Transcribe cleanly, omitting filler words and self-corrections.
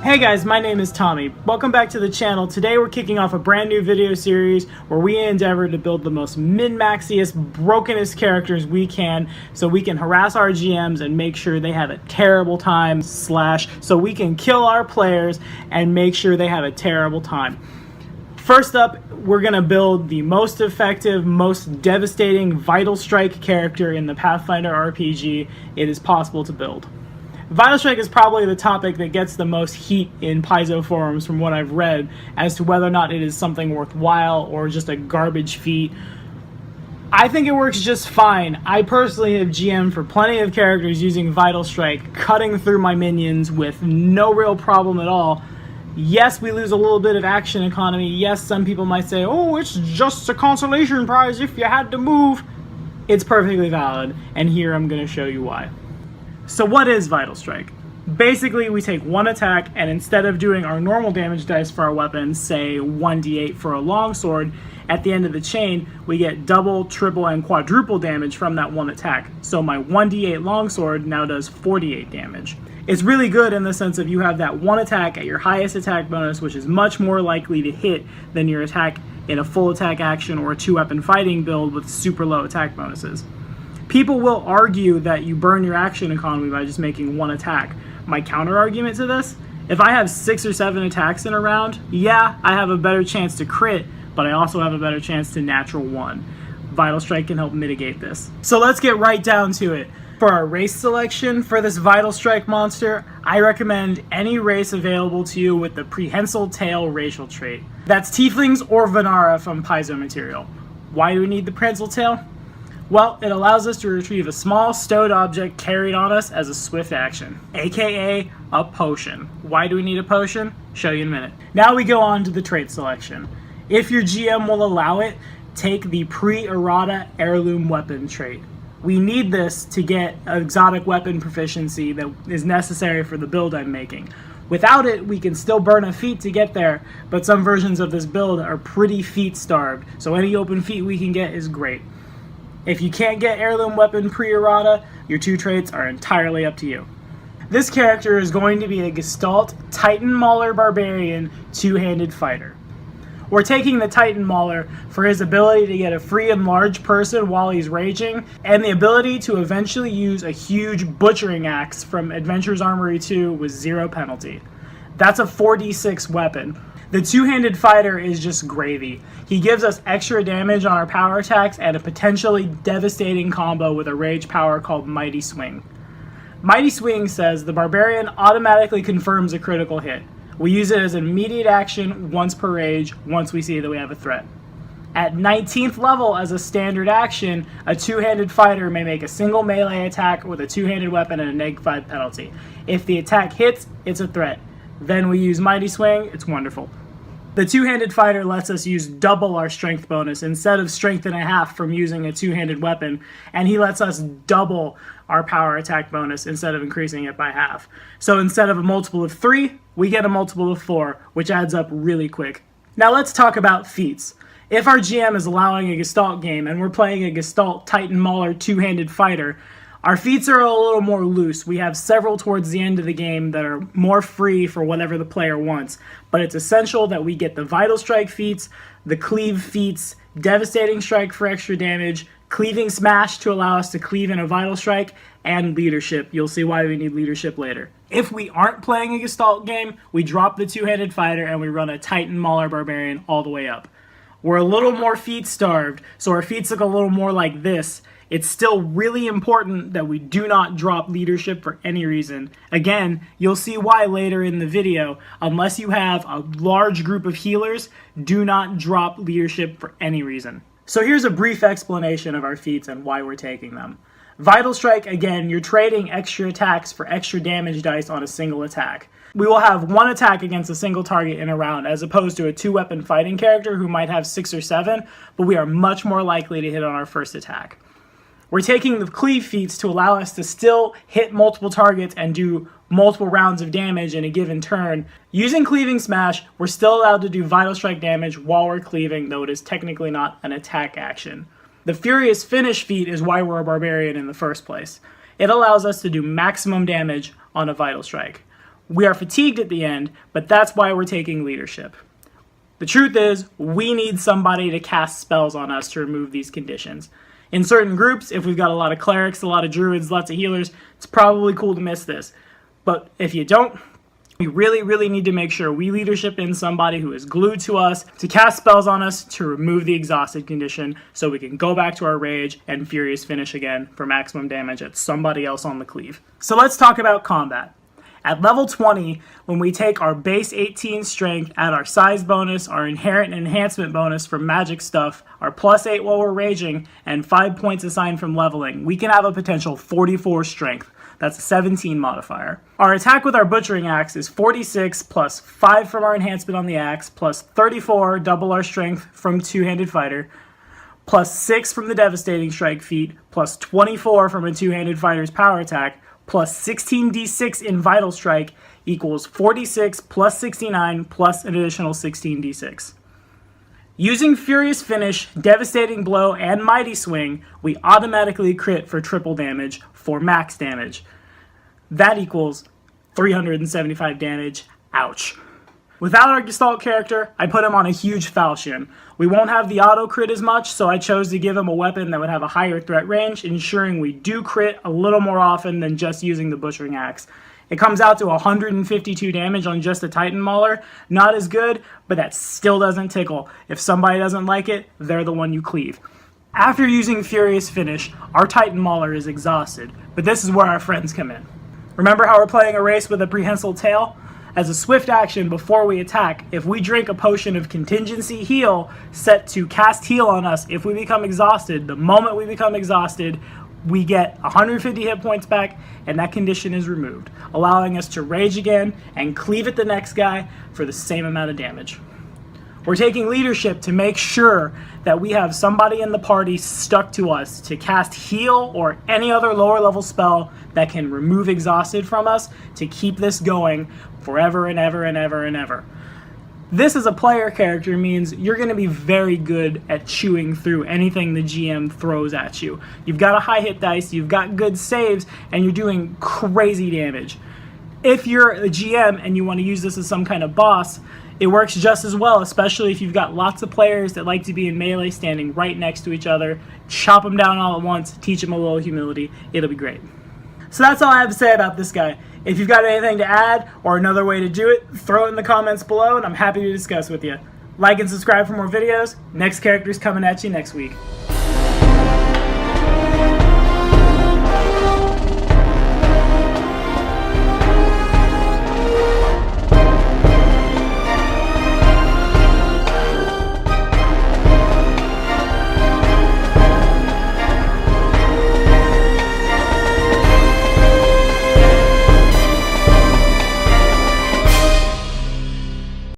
Hey guys, my name is Tommy. Welcome back to the channel. Today we're kicking off a brand new video series where we endeavor to build the most min-maxiest, brokenest characters we can so we can harass our GMs and make sure they have a terrible time, so we can kill our players and make sure they have a terrible time. First up, we're going to build the most effective, most devastating Vital Strike character in the Pathfinder RPG it is possible to build. Vital Strike is probably the topic that gets the most heat in Paizo forums from what I've read as to whether or not it is something worthwhile or just a garbage feat. I think it works just fine. I personally have GM'd for plenty of characters using Vital Strike, cutting through my minions with no real problem at all. Yes, we lose a little bit of action economy. Yes, some people might say, oh, it's just a consolation prize if you had to move. It's perfectly valid, and here I'm going to show you why. So what is Vital Strike? Basically, we take one attack, and instead of doing our normal damage dice for our weapons, say 1d8 for a longsword, at the end of the chain, we get double, triple, and quadruple damage from that one attack. So my 1d8 longsword now does 48 damage. It's really good in the sense of you have that one attack at your highest attack bonus, which is much more likely to hit than your attack in a full attack action or a two-weapon fighting build with super low attack bonuses. People will argue that you burn your action economy by just making one attack. My counter argument to this, if I have 6 or 7 attacks in a round, yeah, I have a better chance to crit, but I also have a better chance to natural 1. Vital Strike can help mitigate this. So let's get right down to it. For our race selection for this Vital Strike monster, I recommend any race available to you with the prehensile tail racial trait. That's Tieflings or Vanara from Paizo material. Why do we need the prehensile tail? Well, it allows us to retrieve a small stowed object carried on us as a swift action, aka a potion. Why do we need a potion? Show you in a minute. Now we go on to the trait selection. If your GM will allow it, take the pre-errata heirloom weapon trait. We need this to get exotic weapon proficiency that is necessary for the build I'm making. Without it, we can still burn a feat to get there, but some versions of this build are pretty feat starved, so any open feat we can get is great. If you can't get heirloom weapon pre-errata, your two traits are entirely up to you. This character is going to be a Gestalt Titan Mauler Barbarian two-handed fighter. We're taking the Titan Mauler for his ability to get a free and large person while he's raging, and the ability to eventually use a huge butchering axe from Adventurer's Armory 2 with 0 penalty. That's a 4d6 weapon. The two-handed fighter is just gravy. He gives us extra damage on our power attacks and a potentially devastating combo with a rage power called Mighty Swing. Mighty Swing says the Barbarian automatically confirms a critical hit. We use it as an immediate action once per rage, once we see that we have a threat. At 19th level as a standard action, a two-handed fighter may make a single melee attack with a two-handed weapon and a -5 penalty. If the attack hits, it's a threat. Then we use Mighty Swing, it's wonderful. The two-handed fighter lets us use double our strength bonus instead of strength and a half from using a two-handed weapon, and he lets us double our power attack bonus instead of increasing it by half. So instead of a multiple of 3, we get a multiple of 4, which adds up really quick. Now let's talk about feats. If our GM is allowing a Gestalt game and we're playing a Gestalt Titan Mauler two-handed fighter, our feats are a little more loose. We have several towards the end of the game that are more free for whatever the player wants, but it's essential that we get the Vital Strike feats, the Cleave feats, Devastating Strike for extra damage, Cleaving Smash to allow us to cleave in a Vital Strike, and Leadership. You'll see why we need Leadership later. If we aren't playing a Gestalt game, we drop the two-handed fighter and we run a Titan Mauler Barbarian all the way up. We're a little more feat starved, so our feats look a little more like this. It's still really important that we do not drop Leadership for any reason. Again, you'll see why later in the video. Unless you have a large group of healers, do not drop Leadership for any reason. So here's a brief explanation of our feats and why we're taking them. Vital Strike, again, you're trading extra attacks for extra damage dice on a single attack. We will have one attack against a single target in a round, as opposed to a two-weapon fighting character who might have 6 or 7, but we are much more likely to hit on our first attack. We're taking the Cleave feats to allow us to still hit multiple targets and do multiple rounds of damage in a given turn. Using Cleaving Smash, we're still allowed to do Vital Strike damage while we're cleaving, though it is technically not an attack action. The Furious Finish feat is why we're a Barbarian in the first place. It allows us to do maximum damage on a Vital Strike. We are fatigued at the end, but that's why we're taking leadership. The truth is, we need somebody to cast spells on us to remove these conditions. In certain groups, if we've got a lot of clerics, a lot of druids, lots of healers, it's probably cool to miss this. But if you don't, we really need to make sure we leadership in somebody who is glued to us to cast spells on us to remove the exhausted condition so we can go back to our rage and furious finish again for maximum damage at somebody else on the cleave. So let's talk about combat. At level 20, when we take our base 18 strength, add our size bonus, our inherent enhancement bonus from magic stuff, our +8 while we're raging, and 5 points assigned from leveling, we can have a potential 44 strength. That's a 17 modifier. Our attack with our butchering axe is 46 plus 5 from our enhancement on the axe, plus 34, double our strength from Two-Handed Fighter, plus 6 from the devastating strike feat, plus 24 from a Two-Handed Fighter's power attack, plus 16d6 in Vital Strike equals 46 plus 69 plus an additional 16d6. Using Furious Finish, Devastating Blow, and Mighty Swing, we automatically crit for triple damage for max damage. That equals 375 damage. Ouch. Without our Gestalt character, I put him on a huge falchion. We won't have the auto crit as much, so I chose to give him a weapon that would have a higher threat range, ensuring we do crit a little more often than just using the butchering axe. It comes out to 152 damage on just a Titan Mauler. Not as good, but that still doesn't tickle. If somebody doesn't like it, they're the one you cleave. After using Furious Finish, our Titan Mauler is exhausted, but this is where our friends come in. Remember how we're playing a race with a prehensile tail? As a swift action before we attack, if we drink a potion of contingency heal set to cast heal on us if we become exhausted, the moment we become exhausted, we get 150 hit points back and that condition is removed, allowing us to rage again and cleave at the next guy for the same amount of damage. We're taking leadership to make sure that we have somebody in the party stuck to us to cast heal or any other lower level spell that can remove exhausted from us to keep this going forever and ever and ever and ever. This as a player character means you're going to be very good at chewing through anything the GM throws at you. You've got a high hit dice, you've got good saves, and you're doing crazy damage. If you're a GM and you want to use this as some kind of boss, it works just as well, especially if you've got lots of players that like to be in melee standing right next to each other. Chop them down all at once, teach them a little humility. It'll be great. So that's all I have to say about this guy. If you've got anything to add or another way to do it, throw it in the comments below and I'm happy to discuss with you. Like and subscribe for more videos. Next character's coming at you next week.